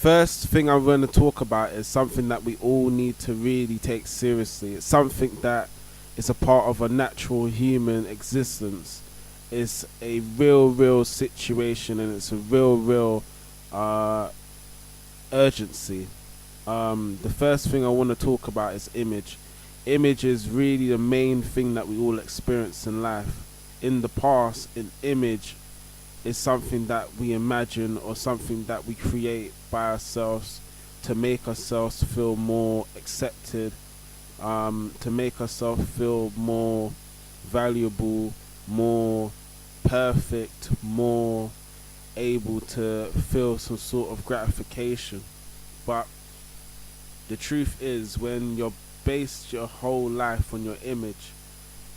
First thing I'm going to talk about is something that we all need to really take seriously. It's something that is a part of a natural human existence. It's a real situation, and it's a real uh, urgency. The first thing I want to talk about is image. Image is really the main thing that we all experience in life. In the past, an image is something that we imagine or something that we create by ourselves to make ourselves feel more accepted, to make ourselves feel more valuable, more perfect, more able to feel some sort of gratification. But the truth is, when you're based your whole life on your image,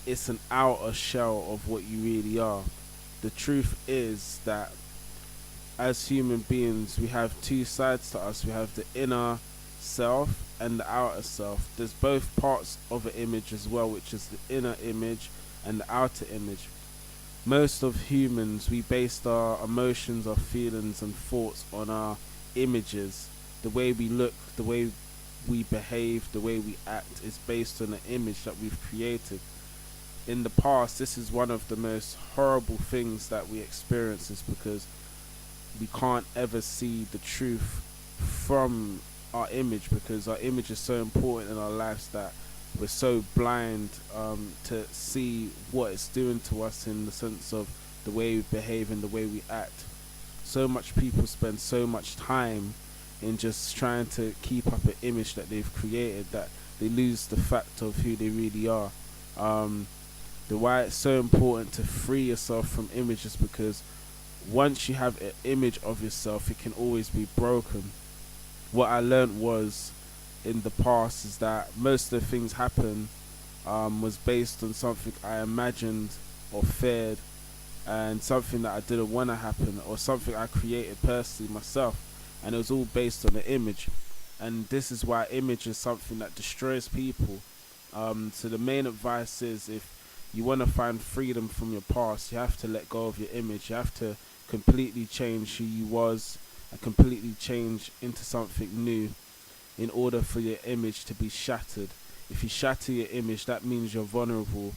it's an outer shell of what you really are. The truth is that as human beings, we have two sides to us. We have the inner self and the outer self. There's both parts of an image as well, which is the inner image and the outer image. Most of humans, we based our emotions, our feelings and thoughts on our images. The way we look, the way we behave, the way we act is based on the image that we've created. In the past, this is one of the most horrible things that we experience, is because we can't ever see the truth from our image, because our image is so important in our lives that we're so blind to see what it's doing to us in the sense of the way we behave and the way we act. So much people spend so much time in just trying to keep up an image that they've created that they lose the fact of who they really are. The why it's so important to free yourself from images, because once you have an image of yourself, it can always be broken. What I learned was in the past is that most of the things happen was based on something I imagined or feared, and something that I didn't want to happen, or something I created personally myself, and it was all based on an image. And this is why image is something that destroys people. So the main advice is, if you want to find freedom from your past, you have to let go of your image. You have to completely change who you was and completely change into something new in order for your image to be shattered. If you shatter your image, that means you're vulnerable,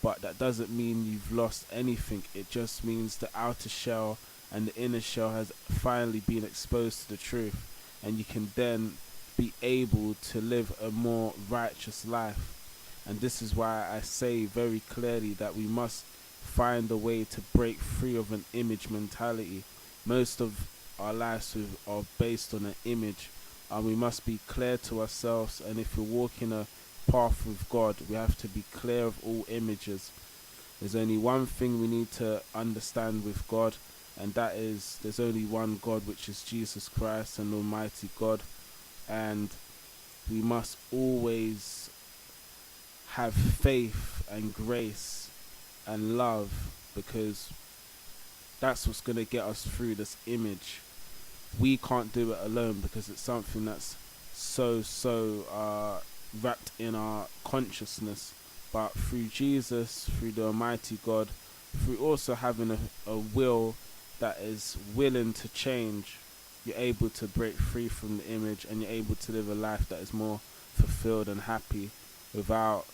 but that doesn't mean you've lost anything. It just means the outer shell and the inner shell has finally been exposed to the truth, and you can then be able to live a more righteous life. And this is why I say very clearly that we must find a way to break free of an image mentality. Most of our lives are based on an image, and we must be clear to ourselves. And if we're walking a path with God, we have to be clear of all images. There's only one thing we need to understand with God, and that is there's only one God, which is Jesus Christ, and Almighty God. And we must always have faith and grace and love, because that's what's going to get us through this image. We can't do it alone, because it's something that's so wrapped in our consciousness. But through Jesus, through the Almighty God, through also having a will that is willing to change, you're able to break free from the image, and you're able to live a life that is more fulfilled and happy without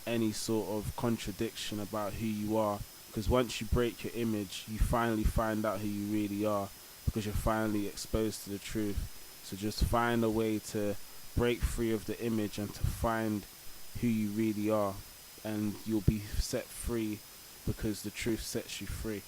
any sort of contradiction about who you are. Because once you break your image, you finally find out who you really are, because you're finally exposed to the truth. So just find a way to break free of the image and to find who you really are, and you'll be set free, because the truth sets you free.